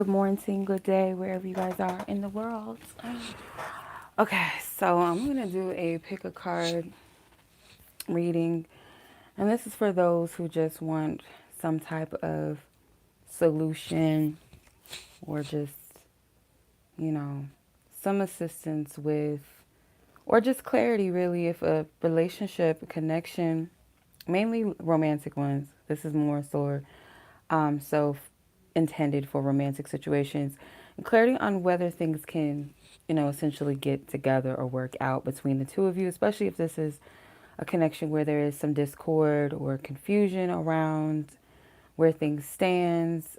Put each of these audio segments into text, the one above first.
Good morning, good day, wherever you guys are in the world. Okay, so I'm going to do a pick a card reading. And this is for those who just want some type of solution or just, you know, some assistance with, or just clarity really, if a relationship, a connection, mainly romantic ones. This is more so intended for romantic situations. And clarity on whether things can, essentially get together or work out between the two of you, especially if this is a connection where there is some discord or confusion around where things stands.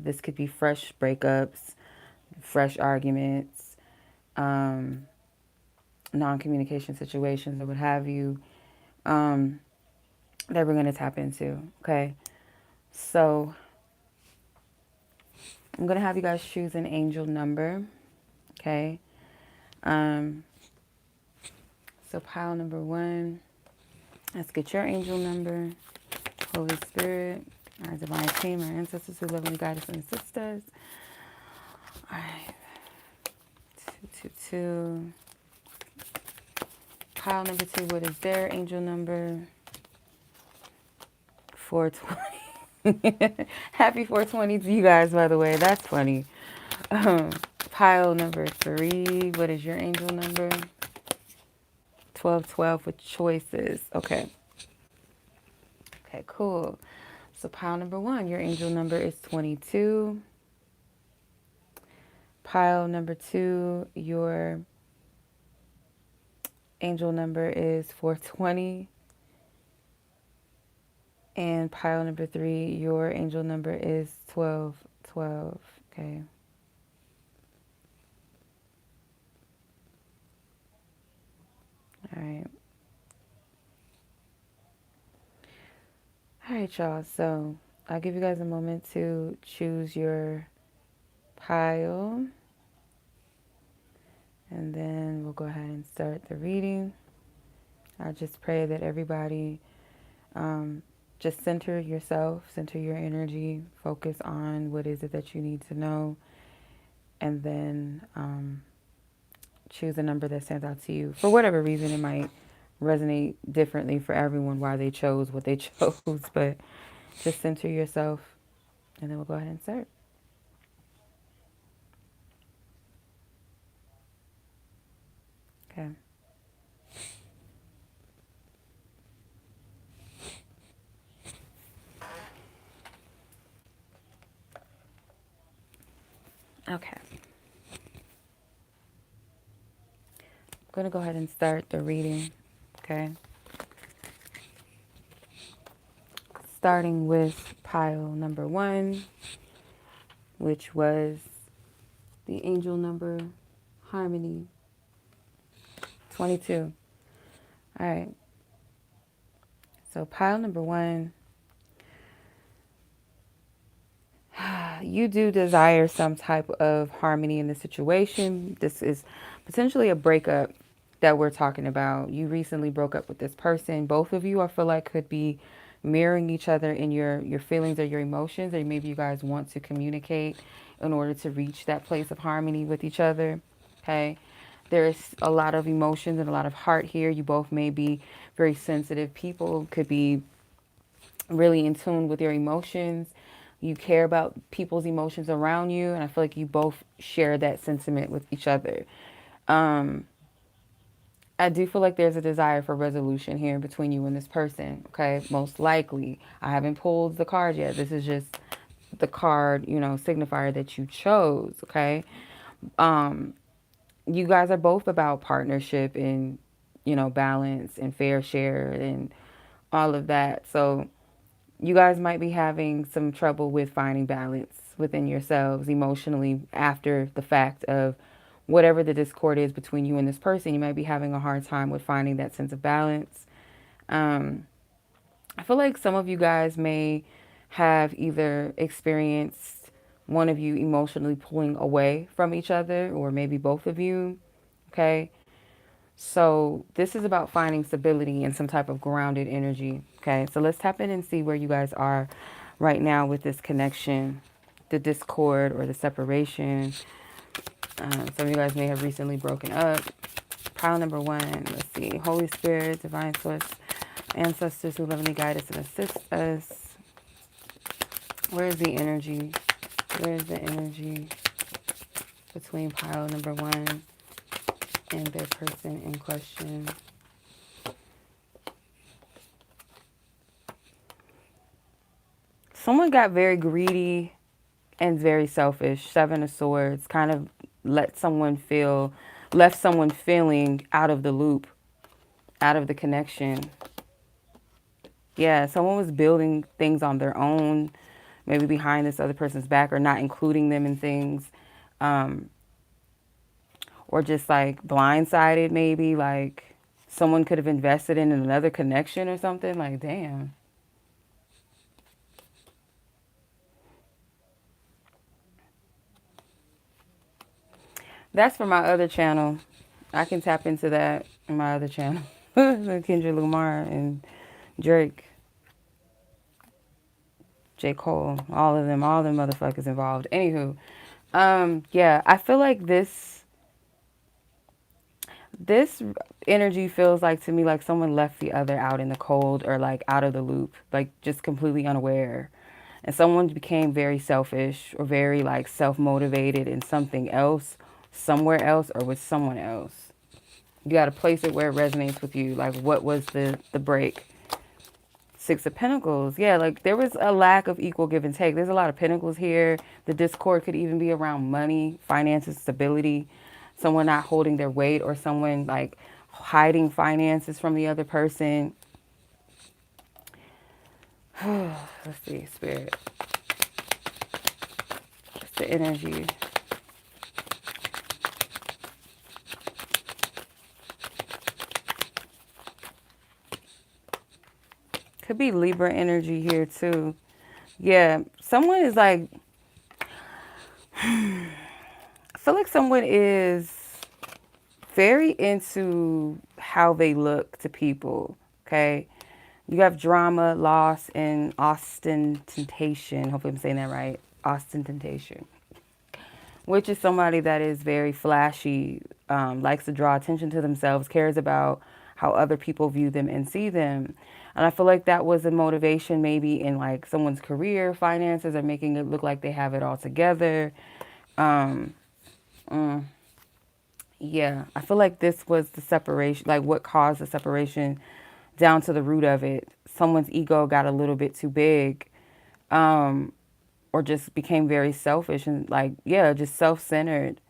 This could be fresh breakups, fresh arguments, non-communication situations, or what have you, that we're going to tap into. Okay, so I'm going to have you guys choose an angel number. Okay. Um, so pile number 1, let's get your angel number. Holy Spirit, our divine team, our ancestors who lovingly guide us and assist us. All right. 222. Pile number 2, what is their angel number? 420. Happy 420 to you guys, by the way. That's funny. Pile number 3, what is your angel number? 1212 with choices. Okay. Okay, cool. So pile number 1, your angel number is 22. Pile number 2, your angel number is 420. And pile number 3, your angel number is 1212. Okay. All right. All right, y'all. So I'll give you guys a moment to choose your pile. And then we'll go ahead and start the reading. I just pray that everybody just center yourself, center your energy, focus on what is it that you need to know, and then choose a number that stands out to you. For whatever reason, it might resonate differently for everyone why they chose what they chose, but just center yourself, and then we'll go ahead and start. Okay. Okay. I'm going to go ahead and start the reading. Okay. Starting with pile number 1, which was the angel number Harmony 22. All right. So pile number 1, you do desire some type of harmony in the situation. This is potentially a breakup that we're talking about. You recently broke up with this person. Both of you, I feel like, could be mirroring each other in your feelings or your emotions, or maybe you guys want to communicate in order to reach that place of harmony with each other. Okay. There's a lot of emotions and a lot of heart here. You both may be very sensitive people, could be really in tune with your emotions. You care about people's emotions around you, and I feel like you both share that sentiment with each other. I do feel like there's a desire for resolution here between you and this person, okay? Most likely. I haven't pulled the card yet. This is just the card, signifier that you chose, okay? You guys are both about partnership and, balance and fair share and all of that. So you guys might be having some trouble with finding balance within yourselves emotionally after the fact of whatever the discord is between you and this person. You might be having a hard time with finding that sense of balance. I feel like some of you guys may have either experienced one of you emotionally pulling away from each other, or maybe both of you. Okay. So this is about finding stability and some type of grounded energy. Okay. So let's tap in and see where you guys are right now with this connection. the discord or the separation. Some of you guys may have recently broken up. Pile number 1, let's see. Holy Spirit, Divine Source, ancestors who lovingly guide us and assist us. Where is the energy? Where is the energy between pile number 1 and their person in question? Someone got very greedy and very selfish. 7 of Swords, kind of left someone feeling out of the loop, out of the connection. Yeah, someone was building things on their own, maybe behind this other person's back, or not including them in things, or just like blindsided, maybe like someone could have invested in another connection or something. Like, damn. That's for my other channel. I can tap into that in my other channel. Kendrick Lamar and Drake, J. Cole, all them motherfuckers involved. Anywho, yeah, I feel like this energy feels like to me like someone left the other out in the cold, or like out of the loop, like just completely unaware. And someone became very selfish or very like self-motivated in something else, somewhere else, or with someone else. You got to place it where it resonates with you. Like, what was the break? 6 of Pentacles. Yeah, like there was a lack of equal give and take. There's a lot of pentacles here. The discord could even be around money, finances, stability. Someone not holding their weight, or someone like hiding finances from the other person. Let's see, Spirit. What's the energy? Could be Libra energy here too. Yeah, someone is like, I feel like someone is very into how they look to people, okay? You have drama, loss, and ostentation. Hopefully I'm saying that right. Ostentation. Which is somebody that is very flashy, likes to draw attention to themselves, cares about how other people view them and see them. And I feel like that was a motivation maybe in like someone's career, finances, or making it look like they have it all together. Yeah, I feel like this was the separation, like what caused the separation down to the root of it. Someone's ego got a little bit too big, or just became very selfish and like, yeah, just self-centered.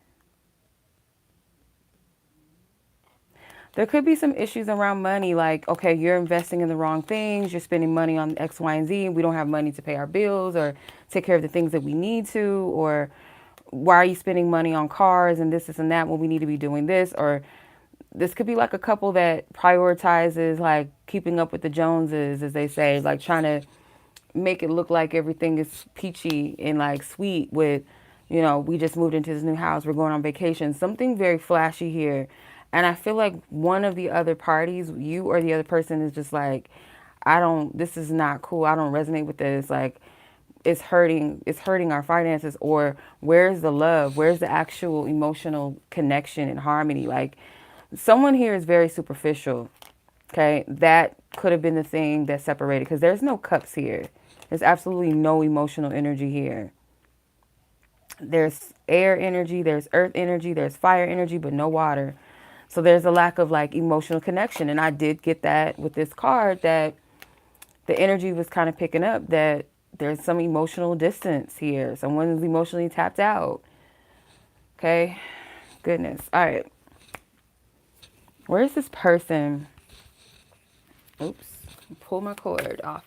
There could be some issues around money, like, okay, you're investing in the wrong things, you're spending money on X, Y, and Z, and we don't have money to pay our bills or take care of the things that we need to, or why are you spending money on cars and this and that when we need to be doing this? Or this could be like a couple that prioritizes like keeping up with the Joneses, as they say, like trying to make it look like everything is peachy and like sweet with, you know, we just moved into this new house, we're going on vacation, something very flashy here. And I feel like one of the other parties, you or the other person, is just like, this is not cool. I don't resonate with this. Like, it's hurting our finances. Or where's the love? Where's the actual emotional connection and harmony? Like, someone here is very superficial. Okay. That could have been the thing that separated, because there's no cups here. There's absolutely no emotional energy here. There's air energy, there's earth energy, there's fire energy, but no water. So there's a lack of like emotional connection. And I did get that with this card, that the energy was kind of picking up that there's some emotional distance here. Someone is emotionally tapped out. Okay. Goodness. All right. Where is this person? Oops. Pull my cord off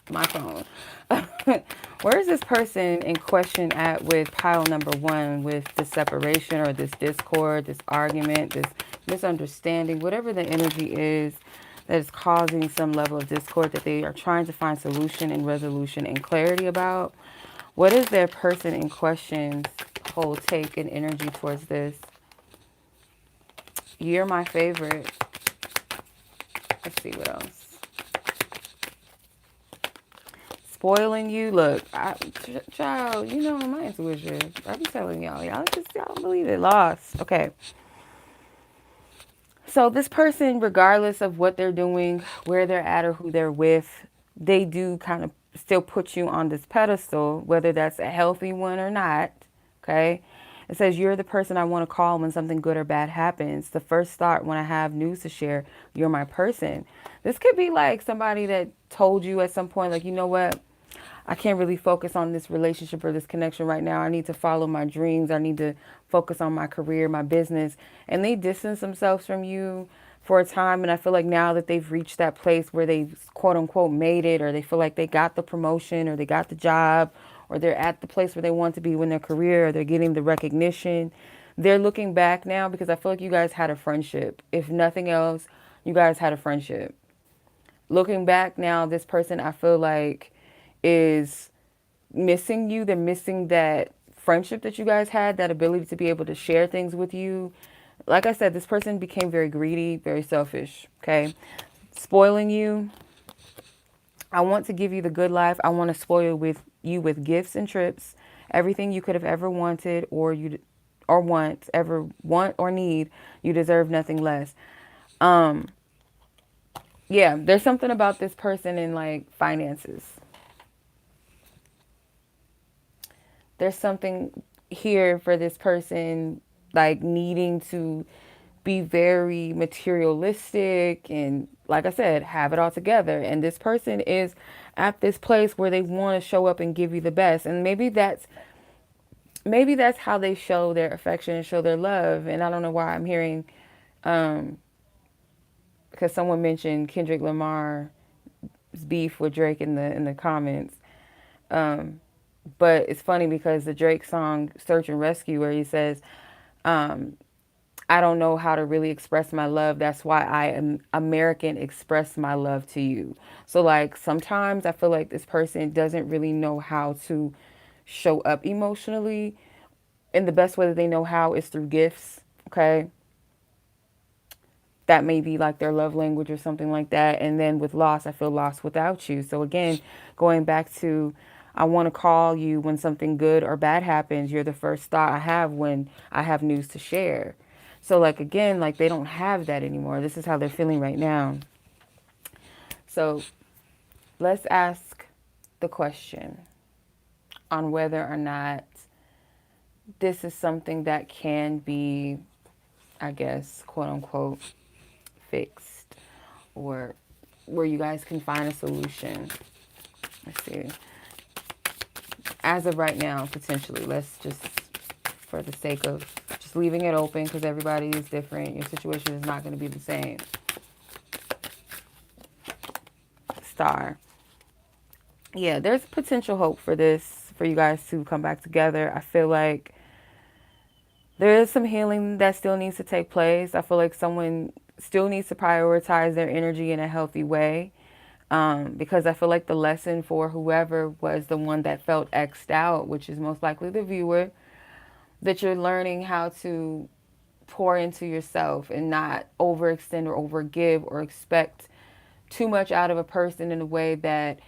my phone. Where is this person in question at with pile number 1, with this separation or this discord, this argument, this misunderstanding, whatever the energy is that is causing some level of discord that they are trying to find solution and resolution and clarity about? What is their person in question's whole take and energy towards this? You're my favorite. Let's see what else. spoiling you. Look, child, you know my intuition. I be telling y'all. Y'all don't believe it. Lost. Okay. So this person, regardless of what they're doing, where they're at, or who they're with, they do kind of still put you on this pedestal, whether that's a healthy one or not. Okay. It says, you're the person I want to call when something good or bad happens. The first thought when I have news to share, you're my person. This could be like somebody that told you at some point, like, you know what? I can't really focus on this relationship or this connection right now. I need to follow my dreams. I need to focus on my career, my business. And they distance themselves from you for a time. And I feel like now that they've reached that place where they've quote unquote made it, or they feel like they got the promotion, or they got the job, or they're at the place where they want to be in their career, or they're getting the recognition. They're looking back now because I feel like you guys had a friendship. If nothing else, you guys had a friendship. Looking back now, this person, I feel like, is missing you. They're missing that friendship that you guys had, that ability to be able to share things with you. Like I said, this person became very greedy, very selfish, okay? Spoiling you. I want to give you the good life. I want to spoil you with gifts and trips, everything you could have ever wanted ever want or need. You deserve nothing less. Yeah, there's something about this person in like finances. There's something here for this person, like needing to be very materialistic and, like I said, have it all together. And this person is at this place where they want to show up and give you the best. And maybe that's how they show their affection and show their love. And I don't know why I'm hearing, because someone mentioned Kendrick Lamar's beef with Drake in the comments. But it's funny because the Drake song Search and Rescue, where he says, I don't know how to really express my love. That's why I am American express my love to you. So like sometimes I feel like this person doesn't really know how to show up emotionally. And the best way that they know how is through gifts. Okay. That may be like their love language or something like that. And then with loss, I feel lost without you. So again, going back to, I want to call you when something good or bad happens. You're the first thought I have when I have news to share. So like, again, like they don't have that anymore. This is how they're feeling right now. So let's ask the question on whether or not this is something that can be, I guess, quote unquote, fixed, or where you guys can find a solution. Let's see. As of right now, potentially, let's just, for the sake of just leaving it open, because everybody is different. Your situation is not going to be the same. Star. Yeah, there's potential hope for this, for you guys to come back together. I feel like there is some healing that still needs to take place. I feel like someone still needs to prioritize their energy in a healthy way. Because I feel like the lesson for whoever was the one that felt X'd out, which is most likely the viewer, that you're learning how to pour into yourself and not overextend or overgive or expect too much out of a person in a way that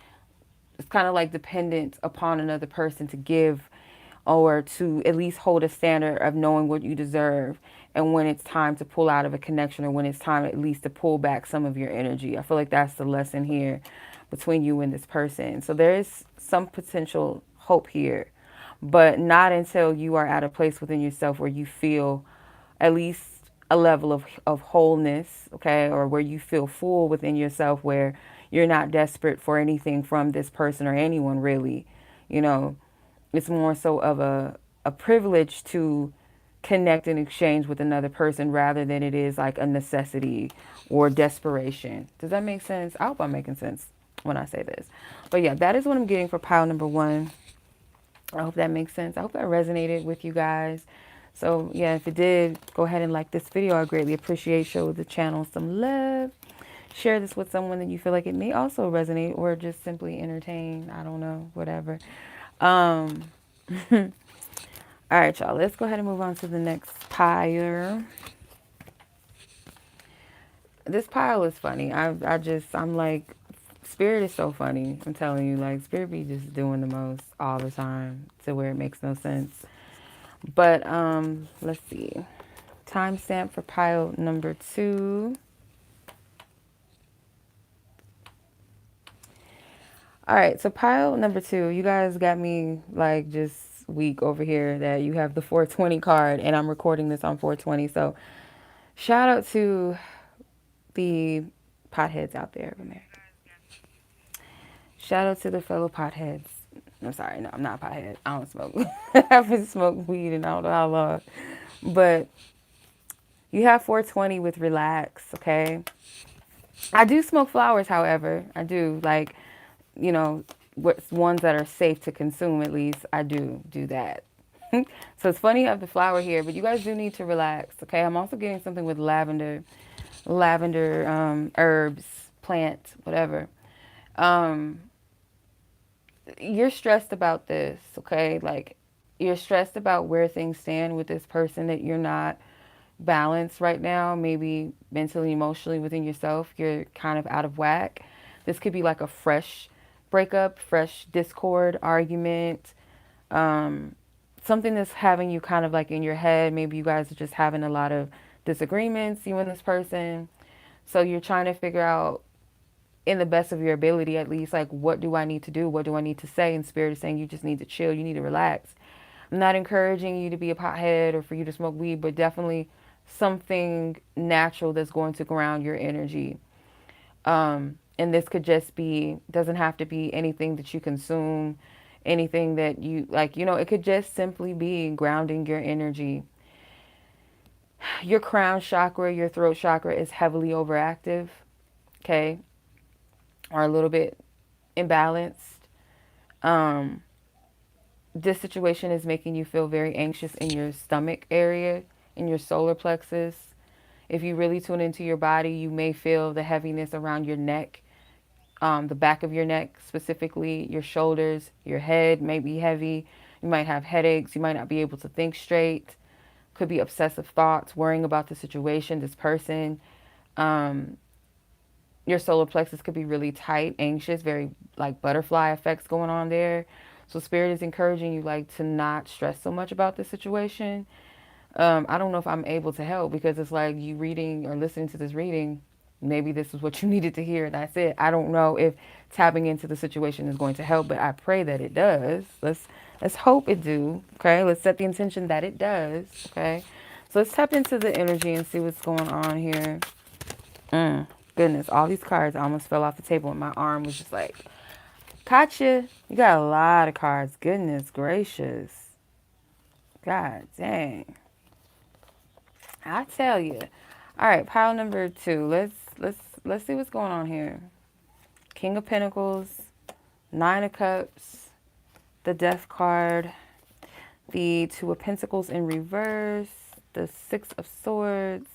it's kind of like dependent upon another person to give, or to at least hold a standard of knowing what you deserve and when it's time to pull out of a connection, or when it's time at least to pull back some of your energy. I feel like that's the lesson here between you and this person. So there is some potential hope here, but not until you are at a place within yourself where you feel at least a level of wholeness, okay, or where you feel full within yourself, where you're not desperate for anything from this person or anyone really. You know, it's more so of a privilege to connect and exchange with another person rather than it is like a necessity or desperation. Does that make sense? I hope I'm making sense when I say this. But yeah, that is what I'm getting for pile number 1. I hope that makes sense. I hope that resonated with you guys. So yeah, if it did, go ahead and like this video. I greatly appreciate. Show the channel some love. Share this with someone that you feel like it may also resonate, or just simply entertain. I don't know, whatever. All right, y'all, let's go ahead and move on to the next pile. This pile is funny. I'm like Spirit is so funny. I'm telling you, like, Spirit be just doing the most all the time to where it makes no sense. But let's see. Timestamp for pile number 2. All right, so pile number 2, you guys got me like just weak over here that you have the 420 card, and I'm recording this on 420. So shout out to the potheads out there. Shout out to the fellow potheads. I'm sorry, no, I'm not a pothead. I don't smoke. I haven't smoked weed in I don't know how long. But you have 420 with relax, okay? I do smoke flowers, however. I do, like, you know, ones that are safe to consume, at least. I do that. So it's funny you have the flower here, but you guys do need to relax, okay? I'm also getting something with lavender, herbs, plant, whatever. You're stressed about this, okay? Like, you're stressed about where things stand with this person that you're not balanced right now, maybe mentally, emotionally within yourself. You're kind of out of whack. This could be like a fresh breakup, fresh discord, argument, something that's having you kind of like in your head. Maybe you guys are just having a lot of disagreements, you and this person. So you're trying to figure out, in the best of your ability at least, like, what do I need to do? What do I need to say? And Spirit is saying you just need to chill. You need to relax. I'm not encouraging you to be a pothead or for you to smoke weed, but definitely something natural that's going to ground your energy. And this could just be, doesn't have to be anything that you consume, anything that you, like, you know, it could just simply be grounding your energy. Your crown chakra, your throat chakra is heavily overactive, okay? Or a little bit imbalanced. This situation is making you feel very anxious in your stomach area, in your solar plexus. If you really tune into your body, you may feel the heaviness around your neck, the back of your neck specifically, your shoulders, your head may be heavy. You might have headaches. You might not be able to think straight. Could be obsessive thoughts, worrying about the situation, this person. Your solar plexus could be really tight, anxious, very like butterfly effects going on there. So Spirit is encouraging you, like, to not stress so much about the situation. I don't know if I'm able to help, because it's like you reading or listening to this reading, maybe this is what you needed to hear. That's it. I don't know if tapping into the situation is going to help, but I pray that it does. Let's hope it do. Okay. Let's set the intention that it does. Okay. So let's tap into the energy and see what's going on here. Goodness, all these cards almost fell off the table and my arm was just like, gotcha. You got a lot of cards. Goodness gracious. God dang. I tell you. All right, pile number 2. Let's see what's going on here. King of Pentacles, 9 of Cups, the Death card, the 2 of Pentacles in reverse, the 6 of Swords,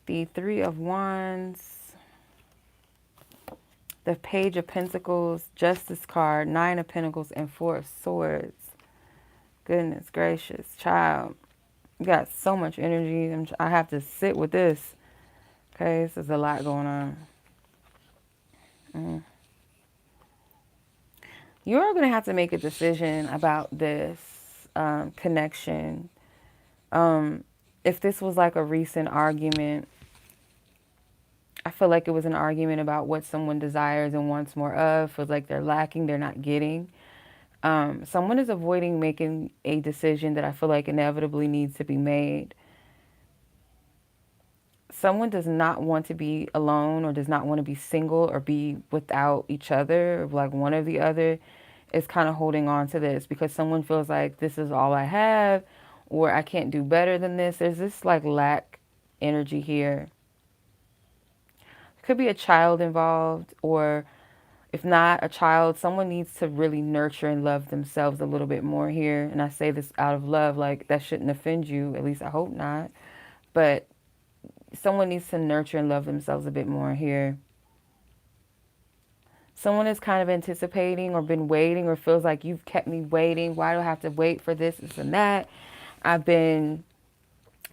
the 3 of Wands, the Page of Pentacles, Justice card, 9 of Pentacles, and 4 of Swords. Goodness gracious, child. You got so much energy. I have to sit with this. Okay, this is a lot going on. You're going to have to make a decision about this connection. If this was like a recent argument, I feel like it was an argument about what someone desires and wants more of. Feels like they're lacking, they're not getting. Someone is avoiding making a decision that I feel like inevitably needs to be made. Someone does not want to be alone, or does not want to be single, or be without each other, or like one or the other is kind of holding on to this because someone feels like this is all I have, or I can't do better than this. There's this like lack energy here. Could be a child involved, or if not a child, someone needs to really nurture and love themselves a little bit more here. And I say this out of love, like that shouldn't offend you, at least I hope not. But someone needs to nurture and love themselves a bit more here. Someone is kind of anticipating or been waiting, or feels like you've kept me waiting. Why do I have to wait for this and that? I've been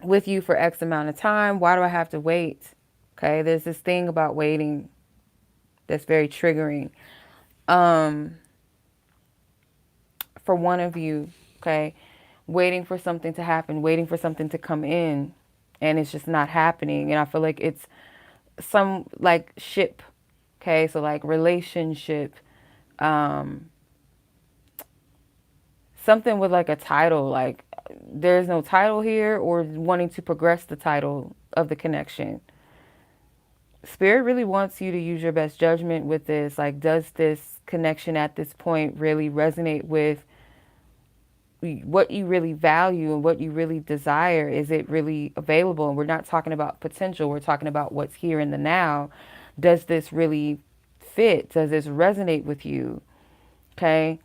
with you for X amount of time. Why do I have to wait? Okay, there's this thing about waiting. that's very triggering. For one of you, okay, waiting for something to happen, waiting for something to come in, and it's just not happening. And I feel like it's some like ship, okay, so like relationship, something with like a title, like there's no title here, or wanting to progress the title of the connection. Spirit really wants you to use your best judgment with this. Like, does this connection at this point really resonate with what you really value and what you really desire? Is it really available? And we're not talking about potential. We're talking about what's here in the now. Does this really fit? Does this resonate with you? Okay.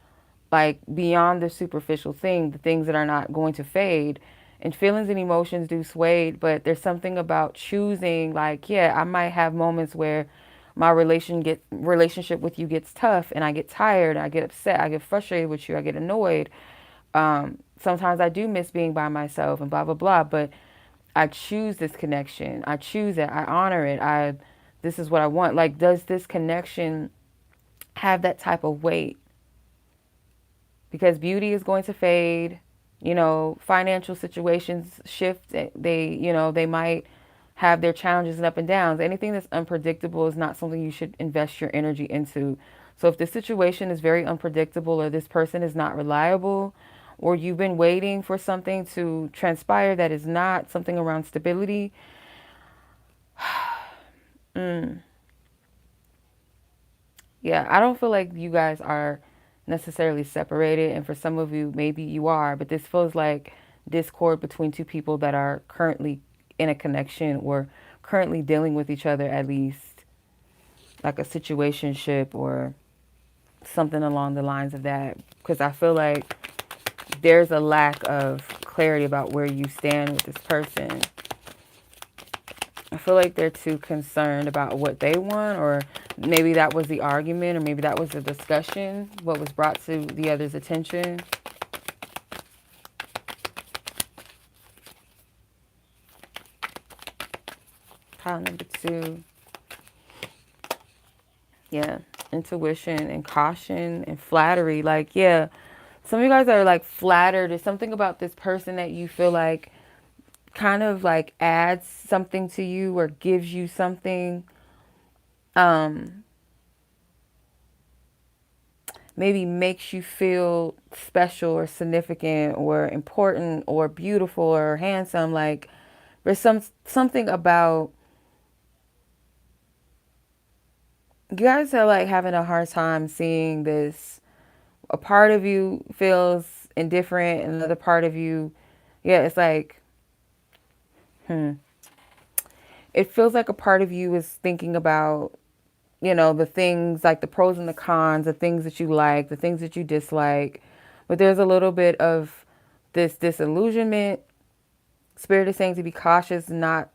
Like beyond the superficial thing, the things that are not going to fade. And feelings and emotions do sway, but there's something about choosing, like, yeah, I might have moments where my relationship with you gets tough and I get tired, I get upset, I get frustrated with you, I get annoyed. Sometimes I do miss being by myself and blah, blah, blah, but I choose this connection. I choose it. I honor it. This is what I want. Like, does this connection have that type of weight? Because beauty is going to fade, financial situations shift. They might have their challenges and up and downs. Anything that's unpredictable is not something you should invest your energy into. So if the situation is very unpredictable, or this person is not reliable, or you've been waiting for something to transpire that is not something around stability, yeah, I don't feel like you guys are necessarily separated. And for some of you, maybe you are, but this feels like discord between two people that are currently in a connection or currently dealing with each other, at least like a situationship or something along the lines of that. Because I feel like there's a lack of clarity about where you stand with this person. I feel like they're too concerned about what they want, or maybe that was the argument, or maybe that was the discussion, what was brought to the other's attention. Pile number 2. Yeah, intuition and caution and flattery. Like, yeah, some of you guys are like flattered. There's something about this person that you feel like kind of like adds something to you or gives you something. Maybe makes you feel special or significant or important or beautiful or handsome. Like there's something about you guys are like having a hard time seeing this. A part of you feels indifferent, and another part of you, yeah, it's like, it feels like a part of you is thinking about, the things, like the pros and the cons, the things that you like, the things that you dislike. But there's a little bit of this disillusionment. Spirit is saying to be cautious, not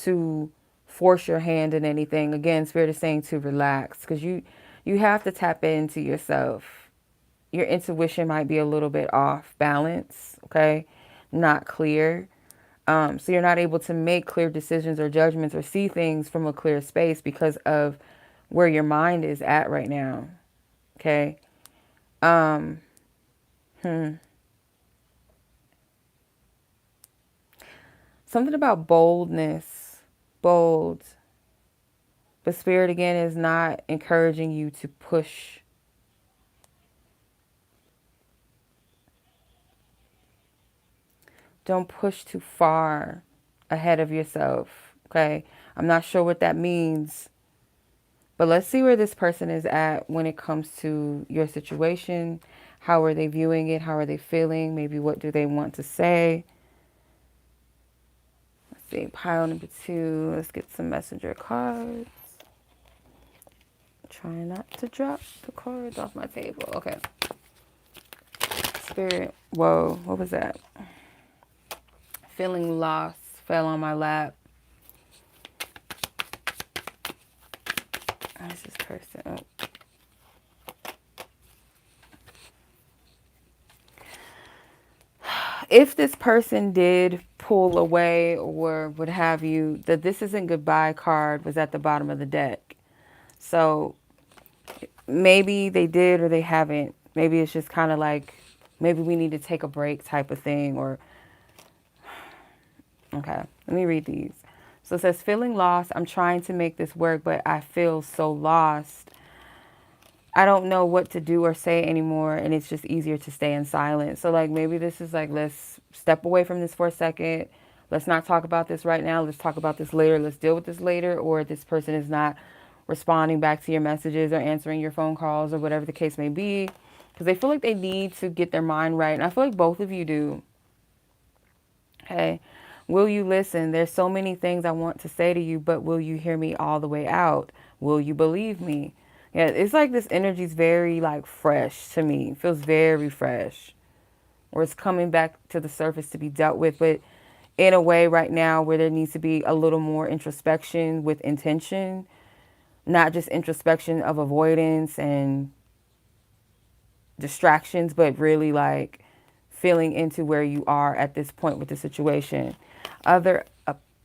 to force your hand in anything. Again, Spirit is saying to relax, because you have to tap into yourself. Your intuition might be a little bit off balance, okay? Not clear. So you're not able to make clear decisions or judgments or see things from a clear space because of where your mind is at right now. Okay. Something about boldness, bold. But Spirit again is not encouraging you to push. Don't push too far ahead of yourself. Okay. I'm not sure what that means. But let's see where this person is at when it comes to your situation. How are they viewing it? How are they feeling? Maybe what do they want to say? Let's see, pile number 2. Let's get some messenger cards. Try not to drop the cards off my table. Okay. Spirit. Whoa, what was that? Feeling lost fell on my lap. Where's this person? Oh. If this person did pull away or what have you, the this isn't goodbye card was at the bottom of the deck. So maybe they did or they haven't. Maybe it's just kind of like, maybe we need to take a break type of thing. Or, okay, let me read these. So it says, feeling lost. I'm trying to make this work, but I feel so lost. I don't know what to do or say anymore, and it's just easier to stay in silence. So like maybe this is like, let's step away from this for a second. Let's not talk about this right now. Let's talk about this later. Let's deal with this later. Or this person is not responding back to your messages or answering your phone calls or whatever the case may be, because they feel like they need to get their mind right. And I feel like both of you do. Okay. Will you listen? There's so many things I want to say to you, but will you hear me all the way out? Will you believe me? Yeah, it's like this energy is very like fresh to me. It feels very fresh. Or it's coming back to the surface to be dealt with, but in a way right now where there needs to be a little more introspection with intention, not just introspection of avoidance and distractions, but really like feeling into where you are at this point with the situation. Other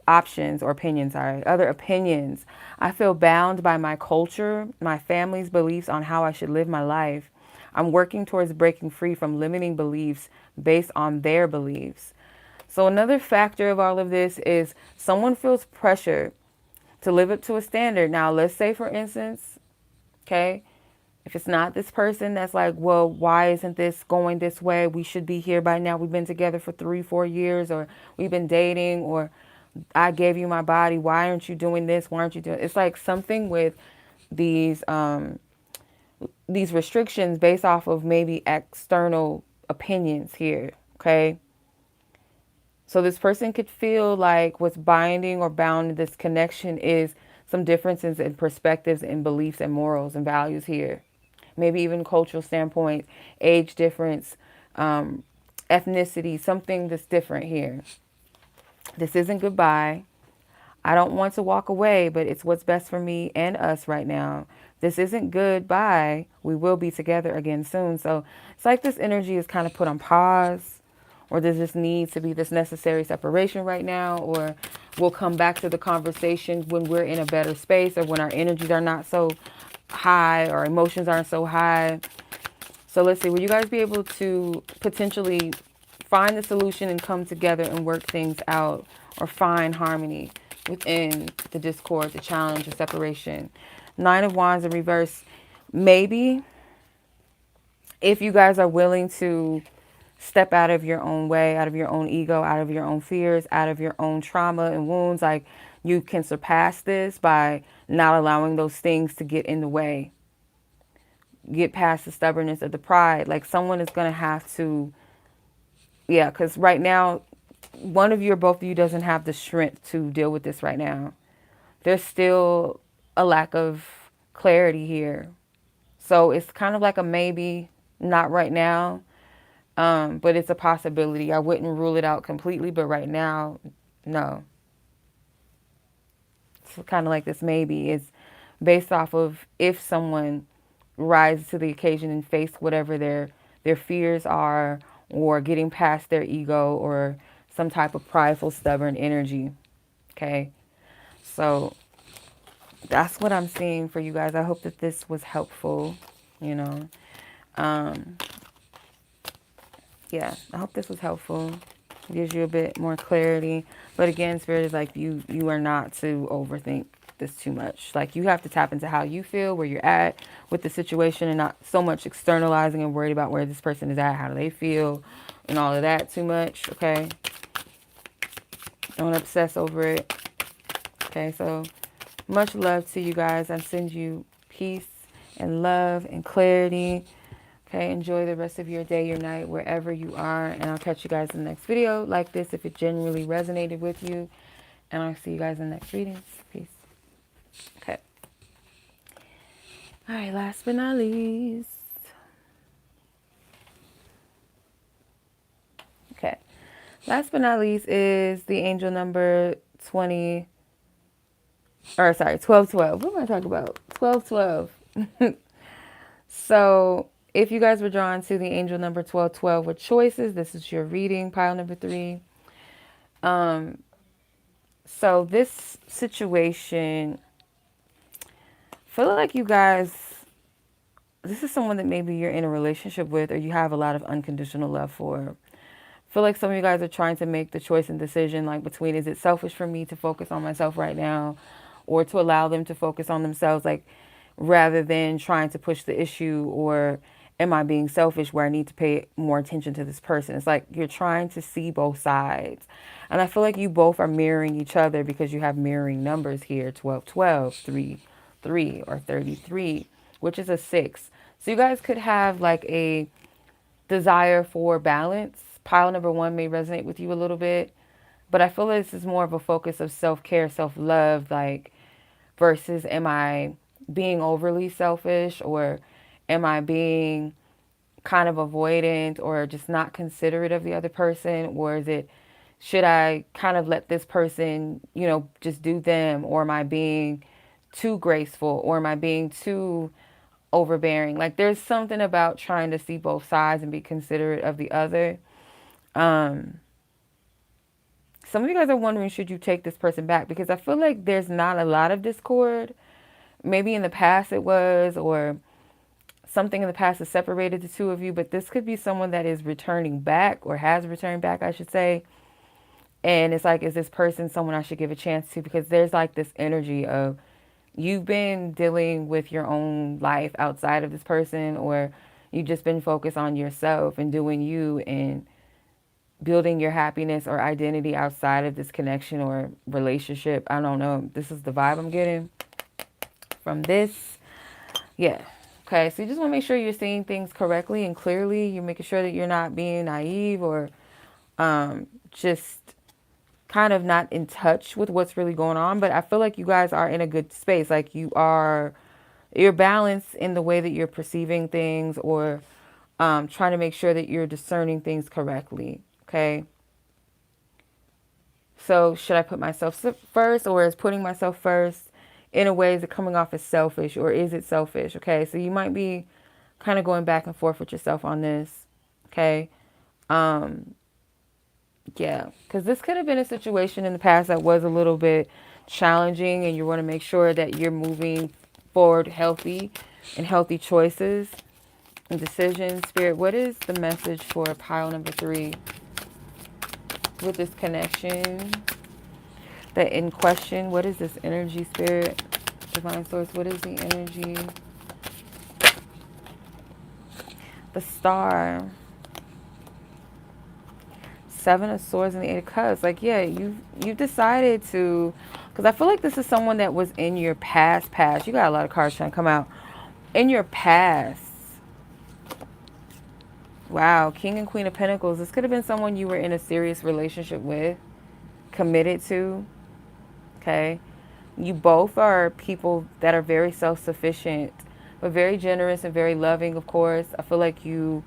options or opinions, sorry, other opinions. I feel bound by my culture, my family's beliefs on how I should live my life. I'm working towards breaking free from limiting beliefs based on their beliefs. So another factor of all of this is someone feels pressure to live up to a standard. Now, let's say, for instance, okay, if it's not this person that's like, well, why isn't this going this way? We should be here by now. We've been together for 3-4 years, or we've been dating, or I gave you my body. Why aren't you doing this? Why aren't you doing? It's like something with these restrictions based off of maybe external opinions here. Okay. So this person could feel like what's binding or bound this connection is some differences in perspectives and beliefs and morals and values here. Maybe even cultural standpoint, age difference, ethnicity, something that's different here. This isn't goodbye. I don't want to walk away, but it's what's best for me and us right now. This isn't goodbye. We will be together again soon. So it's like this energy is kind of put on pause, or there just needs to be this necessary separation right now, or we'll come back to the conversation when we're in a better space, or when our energies are not so high or emotions aren't so high. So let's see, will you guys be able to potentially find the solution and come together and work things out, or find harmony within the discord, the challenge, the separation? 9 of Wands in reverse. Maybe if you guys are willing to step out of your own way, out of your own ego, out of your own fears, out of your own trauma and wounds, like you can surpass this by not allowing those things to get in the way. Get past the stubbornness of the pride. Like someone is going to have to, yeah, because right now, one of you or both of you doesn't have the strength to deal with this right now. There's still a lack of clarity here. So it's kind of like a maybe, not right now. But it's a possibility. I wouldn't rule it out completely, but right now, no. It's kind of like this maybe is based off of if someone rises to the occasion and face whatever their fears are, or getting past their ego, or some type of prideful, stubborn energy. Okay. So that's what I'm seeing for you guys. I hope that this was helpful, you know. Yeah, I hope this was helpful. It gives you a bit more clarity. But again, Spirit is like you are not to overthink this too much. Like you have to tap into how you feel, where you're at with the situation, and not so much externalizing and worried about where this person is at, how do they feel, and all of that too much, okay? Don't obsess over it. Okay, so much love to you guys. I send you peace and love and clarity. Okay, enjoy the rest of your day, your night, wherever you are. And I'll catch you guys in the next video like this if it genuinely resonated with you. And I'll see you guys in the next readings. Peace. Okay. All right, last but not least. Okay. Last but not least is the angel number 1212. What am I talking about? 1212. So if you guys were drawn to the angel number 1212 with choices, this is your reading, pile number 3. So this situation, I feel like you guys this is someone that maybe you're in a relationship with or you have a lot of unconditional love for. I feel like some of you guys are trying to make the choice and decision like between, is it selfish for me to focus on myself right now or to allow them to focus on themselves, like rather than trying to push the issue, or am I being selfish where I need to pay more attention to this person? It's like you're trying to see both sides. And I feel like you both are mirroring each other because you have mirroring numbers here, 12, 12, 3, 3, or 33, which is a 6. So you guys could have like a desire for balance. Pile number 1 may resonate with you a little bit, but I feel like this is more of a focus of self-care, self-love, like versus am I being overly selfish, or am I being kind of avoidant or just not considerate of the other person, or is it, should I kind of let this person, you know, just do them, or am I being too graceful, or am I being too overbearing? Like there's something about trying to see both sides and be considerate of the other. Some of you guys are wondering, should you take this person back? Because I feel like there's not a lot of discord. Maybe in the past it was, or something in the past has separated the two of you, but this could be someone that is returning back, or has returned back, I should say. And it's like, is this person someone I should give a chance to? Because there's like this energy of you've been dealing with your own life outside of this person, or you've just been focused on yourself and doing you and building your happiness or identity outside of this connection or relationship. I don't know. This is the vibe I'm getting from this. Yeah. Okay. So you just want to make sure you're seeing things correctly and clearly. You're making sure that you're not being naive or just kind of not in touch with what's really going on. But I feel like you guys are in a good space. Like you're balanced in the way that you're perceiving things, or trying to make sure that you're discerning things correctly. Okay. So should I put myself first, or is putting myself first in a way, is it coming off as selfish, or is it selfish? Okay. So you might be kind of going back and forth with yourself on this. Okay. Yeah, because this could have been a situation in the past that was a little bit challenging, and you want to make sure that you're moving forward healthy and healthy choices and decisions. Spirit, what is the message for pile number 3 with this connection that in question? What is this energy, Spirit? Divine Source, what is the energy? The Star. 7 of Swords and the 8 of Cups. Like, yeah, you've decided to, because I feel like this is someone that was in your past. You got a lot of cards trying to come out. In your past. Wow, King and Queen of Pentacles. This could have been someone you were in a serious relationship with, committed to. Okay. You both are people that are very self-sufficient, but very generous and very loving, of course. I feel like you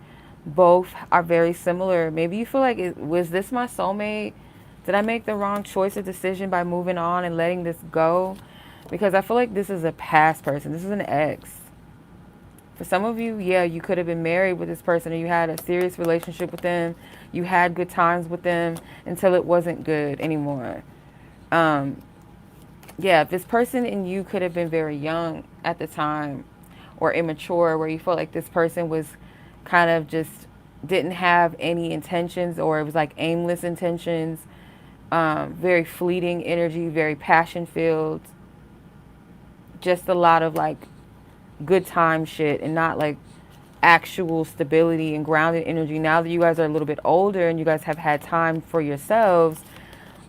both are very similar. Maybe you feel like, was this my soulmate? Did I make the wrong choice or decision by moving on and letting this go? Because I feel like this is a past person. This is an ex. For some of you, yeah, you could have been married with this person, or you had a serious relationship with them. You had good times with them until it wasn't good anymore. Yeah, this person and you could have been very young at the time, or immature, where you felt like this person was kind of just didn't have any intentions, or it was like aimless intentions, very fleeting energy, very passion filled, just a lot of like good time shit and not like actual stability and grounded energy. Now that you guys are a little bit older and you guys have had time for yourselves,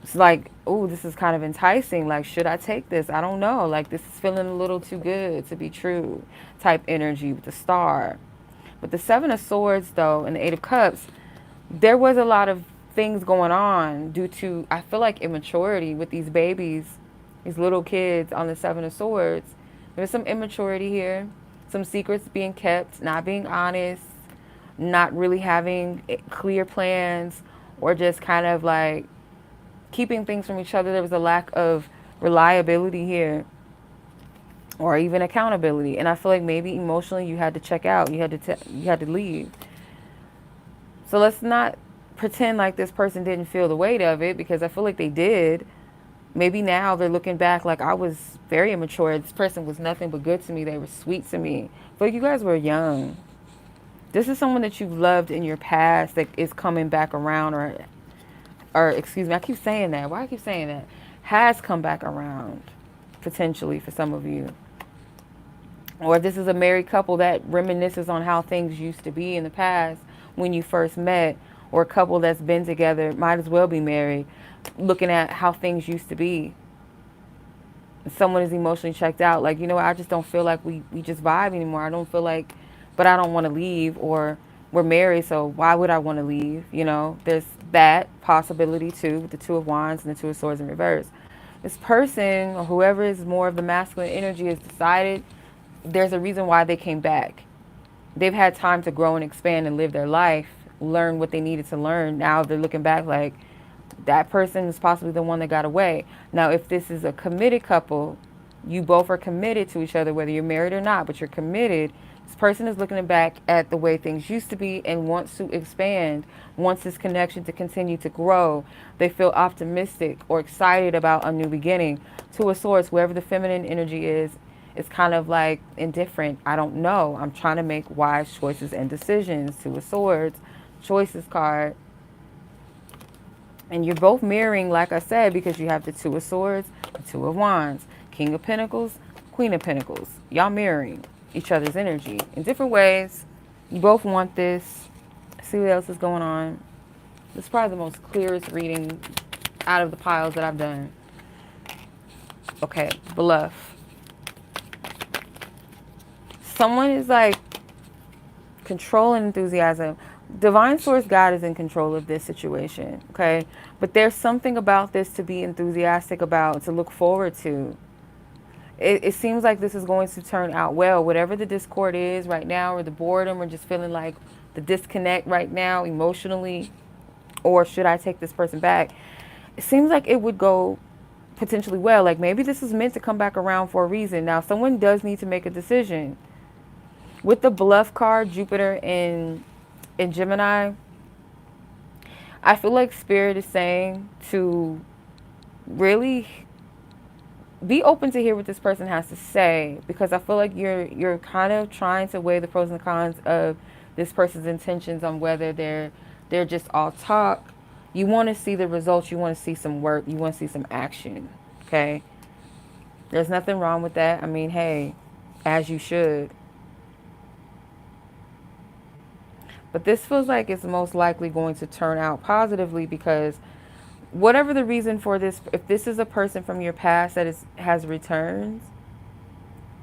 it's like, oh, this is kind of enticing. Like, should I take this? I don't know. Like, this is feeling a little too good to be true type energy with the Star. But the 7 of Swords, though, and the 8 of Cups, there was a lot of things going on due to, I feel like, immaturity with these babies, these little kids on the 7 of Swords. There's some immaturity here, some secrets being kept, not being honest, not really having clear plans, or just kind of like keeping things from each other. There was a lack of reliability here, or even accountability. And I feel like maybe emotionally you had to check out. You had to leave. So let's not pretend like this person didn't feel the weight of it, because I feel like they did. maybe now they're looking back like, I was very immature. This person was nothing but good to me. They were sweet to me. But you guys were young. This is someone that you've loved in your past that is coming back around, or excuse me, I keep saying that. Why I keep saying that? Has come back around, potentially, for some of you. Or this is a married couple that reminisces on how things used to be in the past when you first met, or a couple that's been together, might as well be married, looking at how things used to be. Someone is emotionally checked out, like, you know, I just don't feel like we just vibe anymore. I don't feel like, but I don't want to leave, or we're married, so why would I want to leave? You know, there's that possibility too, with the Two of Wands and the Two of Swords in reverse. This person, or whoever is more of the masculine energy, has decided there's a reason why they came back. They've had time to grow and expand and live their life, learn what they needed to learn. Now they're looking back like, that person is possibly the one that got away. Now, if this is a committed couple, you both are committed to each other, whether you're married or not, but you're committed. This person is looking back at the way things used to be and wants to expand, wants this connection to continue to grow. They feel optimistic or excited about a new beginning. Two of Swords, wherever the feminine energy is, it's kind of like indifferent. I don't know. I'm trying to make wise choices and decisions. Two of Swords, choices card. And you're both mirroring, like I said, because you have the Two of Swords, the Two of Wands, King of Pentacles, Queen of Pentacles. Y'all mirroring each other's energy in different ways. You both want this. See what else is going on. This is probably the most clearest reading out of the piles that I've done. Okay, bluff. Someone is like controlling enthusiasm. Divine Source God is in control of this situation, okay? But there's something about this to be enthusiastic about, to look forward to. It seems like this is going to turn out well. Whatever the discord is right now, or the boredom, or just feeling like the disconnect right now emotionally, or should I take this person back? It seems like it would go potentially well. Like maybe this is meant to come back around for a reason. Now, someone does need to make a decision. With the bluff card, Jupiter in Gemini, I feel like Spirit is saying to really be open to hear what this person has to say, because I feel like you're kind of trying to weigh the pros and the cons of this person's intentions on whether they're just all talk. You want to see the results. You want to see some work. You want to see some action. Okay? There's nothing wrong with that. I mean, hey, as you should. But this feels like it's most likely going to turn out positively, because whatever the reason for this, if this is a person from your past that has returned,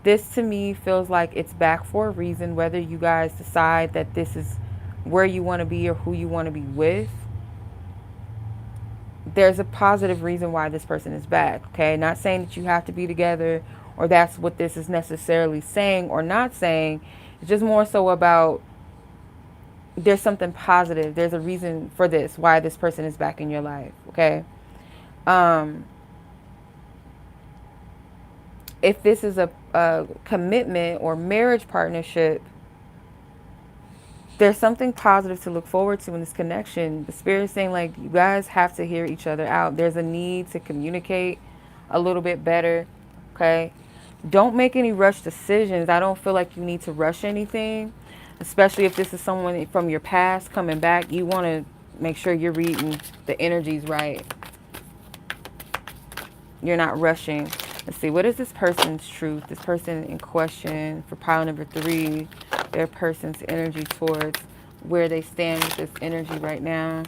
this to me feels like it's back for a reason, whether you guys decide that this is where you want to be or who you want to be with. There's a positive reason why this person is back, okay? Not saying that you have to be together, or that's what this is necessarily saying or not saying. It's just more so about there's something positive. There's a reason for this, why this person is back in your life, okay? If this is a commitment or marriage partnership, there's something positive to look forward to in this connection. The Spirit is saying, like, you guys have to hear each other out. There's a need to communicate a little bit better, okay? Don't make any rush decisions. I don't feel like you need to rush anything. Especially if this is someone from your past coming back, you want to make sure you're reading the energies right. You're not rushing. Let's see, what is this person's truth? This person in question for pile number 3, their person's energy towards where they stand with this energy right now.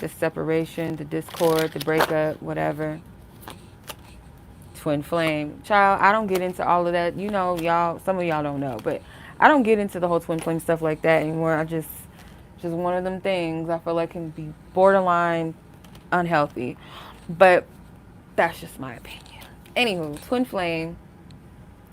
The separation, the discord, the breakup, whatever. Twin flame. Child, I don't get into all of that. You know, y'all, some of y'all don't know, but I don't get into the whole twin flame stuff like that anymore. I just one of them things I feel like can be borderline unhealthy. But that's just my opinion. Anywho, twin flame.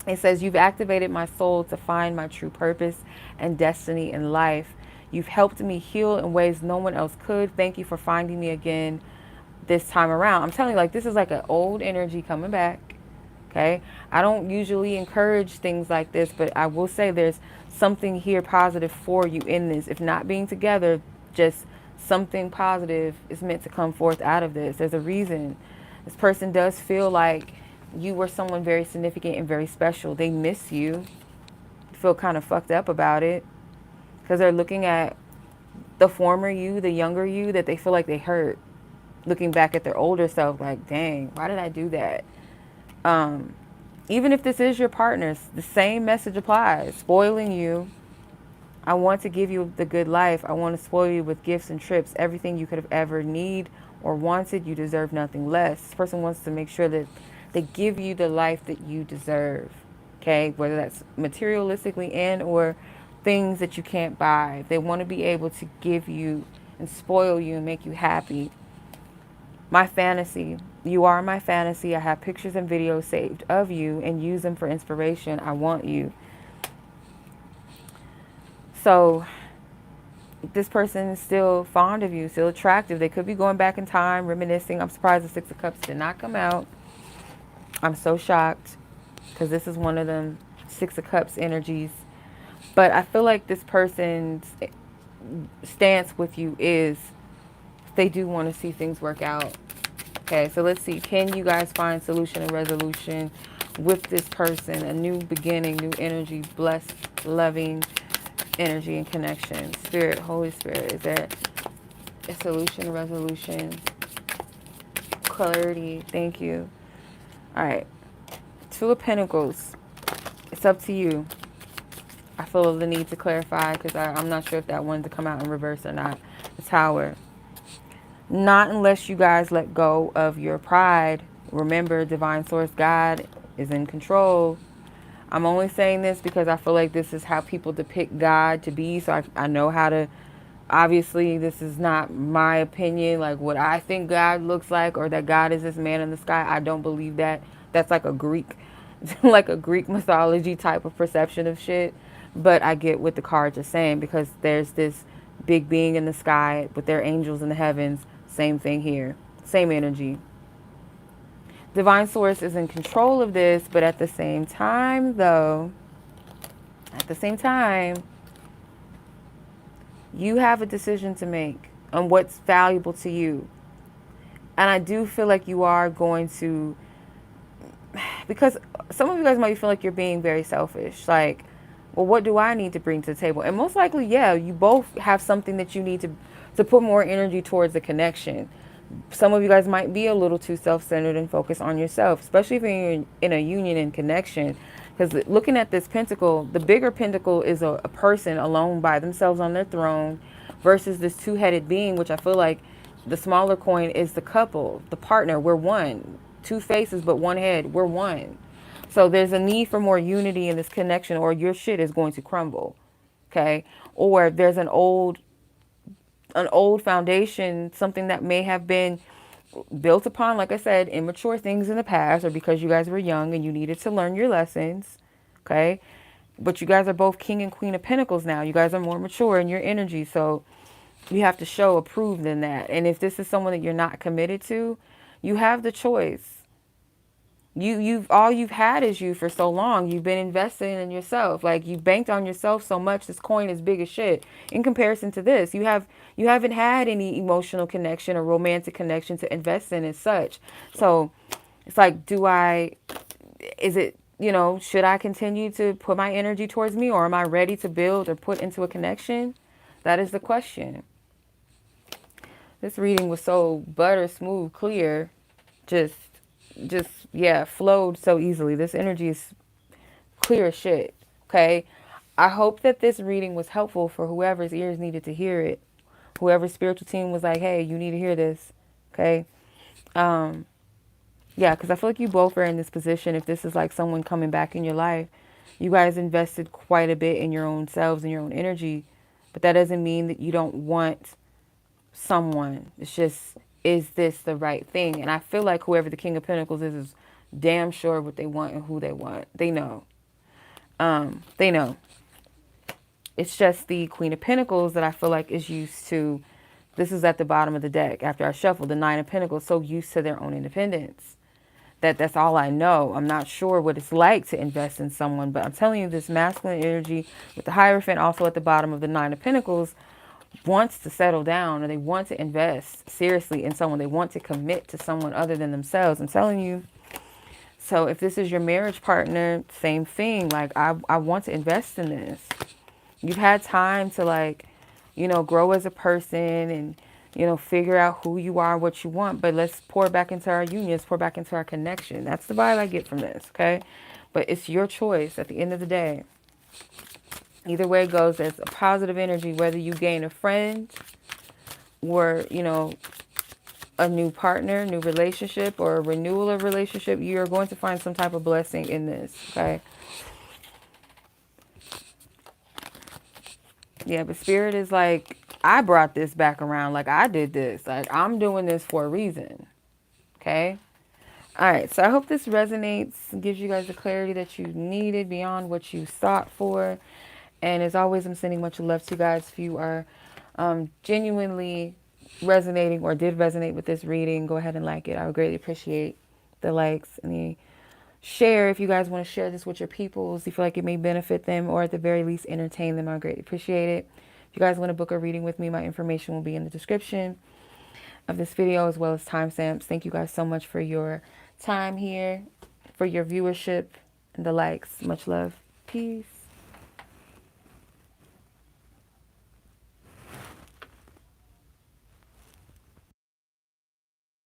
It says, you've activated my soul to find my true purpose and destiny in life. You've helped me heal in ways no one else could. Thank you for finding me again this time around. I'm telling you, like, this is like an old energy coming back. Okay, I don't usually encourage things like this, but I will say there's something here positive for you in this. If not being together, just something positive is meant to come forth out of this. There's a reason. This person does feel like you were someone very significant and very special. They miss you. Feel kind of fucked up about it because they're looking at the former you, the younger you that they feel like they hurt. Looking back at their older self like, dang, why did I do that? Even if this is your partner's, the same message applies. Spoiling you. I want to give you the good life. I want to spoil you with gifts and trips. Everything you could have ever need or wanted. You deserve nothing less. This person wants to make sure that they give you the life that you deserve. Okay? Whether that's materialistically and or things that you can't buy. They want to be able to give you and spoil you and make you happy. My fantasy. You are my fantasy. I have pictures and videos saved of you and use them for inspiration. I want you. So this person is still fond of you, still attractive. They could be going back in time, reminiscing. I'm surprised the Six of Cups did not come out. I'm so shocked because this is one of them Six of Cups energies. But I feel like this person's stance with you is they do want to see things work out. Okay, so let's see. Can you guys find solution and resolution with this person? A new beginning, new energy, blessed, loving energy and connection. Spirit, Holy Spirit, is there a solution, resolution, clarity? Thank you. All right. Two of Pentacles. It's up to you. I feel the need to clarify because I'm not sure if that one to come out in reverse or not. The Tower. Not unless you guys let go of your pride. Remember, divine source God is in control. I'm only saying this because I feel like this is how people depict God to be. So I know how to, obviously this is not my opinion, like what I think God looks like or that God is this man in the sky. I don't believe that. That's like a Greek, like a Greek mythology type of perception of shit. But I get what the cards are saying because there's this big being in the sky with their angels in the heavens. Same thing here. Same energy. Divine source is in control of this, but at the same time, though, you have a decision to make on what's valuable to you. And I do feel like you are going to, because some of you guys might feel like you're being very selfish. Like, well, what do I need to bring to the table? And most likely, yeah, you both have something that you need to put more energy towards the connection. Some of you guys might be a little too self-centered and focused on yourself, especially if you're in a union and connection. Because looking at this pentacle, the bigger pentacle is a person alone by themselves on their throne versus this two-headed being, which I feel like the smaller coin is the couple, the partner. We're one. Two faces, but one head. We're one. So there's a need for more unity in this connection or your shit is going to crumble. Okay? Or there's an old foundation, something that may have been built upon, like I said, immature things in the past or because you guys were young and you needed to learn your lessons. Okay? But you guys are both King and Queen of Pentacles now. You guys are more mature in your energy. So you have to show approved in that. And if this is someone that you're not committed to, you have the choice. All you've had is you for so long. You've been investing in yourself. Like you banked on yourself so much. This coin is big as shit in comparison to this. You haven't had any emotional connection or romantic connection to invest in as such. So it's like, should I continue to put my energy towards me or am I ready to build or put into a connection? That is the question. This reading was so butter smooth, clear, just flowed so easily. This energy is clear as shit. Okay. I hope that this reading was helpful for whoever's ears needed to hear it. Whoever's spiritual team was like, hey, you need to hear this. Okay. Yeah, because I feel like you both are in this position. If this is like someone coming back in your life, you guys invested quite a bit in your own selves and your own energy, but that doesn't mean that you don't want someone. It's just, is this the right thing? And I feel like whoever the King of Pentacles is damn sure what they want and who they want. They know. They know. It's just the Queen of Pentacles that I feel like is used to, this is at the bottom of the deck after I shuffled, the Nine of Pentacles, so used to their own independence. That's all I know. I'm not sure what it's like to invest in someone, but I'm telling you this masculine energy with the Hierophant also at the bottom of the Nine of Pentacles, wants to settle down, or they want to invest seriously in someone. They want to commit to someone other than themselves. I'm telling you. So if this is your marriage partner, same thing. Like, I want to invest in this. You've had time to, like, you know, grow as a person and, you know, figure out who you are, what you want. But let's pour back into our union. Let's pour back into our connection. That's the vibe I get from this, okay? But it's your choice at the end of the day. Either way it goes, there's a positive energy, whether you gain a friend or, you know, a new partner, new relationship, or a renewal of relationship. You're going to find some type of blessing in this, okay? Yeah, but Spirit is like, I brought this back around. Like, I did this. Like, I'm doing this for a reason, okay? All right, so I hope this resonates, gives you guys the clarity that you needed beyond what you sought for. And as always, I'm sending much love to you guys. If you are genuinely resonating or did resonate with this reading, go ahead and like it. I would greatly appreciate the likes and the share. If you guys want to share this with your peoples, you feel like it may benefit them or at the very least entertain them, I would greatly appreciate it. If you guys want to book a reading with me, my information will be in the description of this video as well as timestamps. Thank you guys so much for your time here, for your viewership and the likes. Much love. Peace.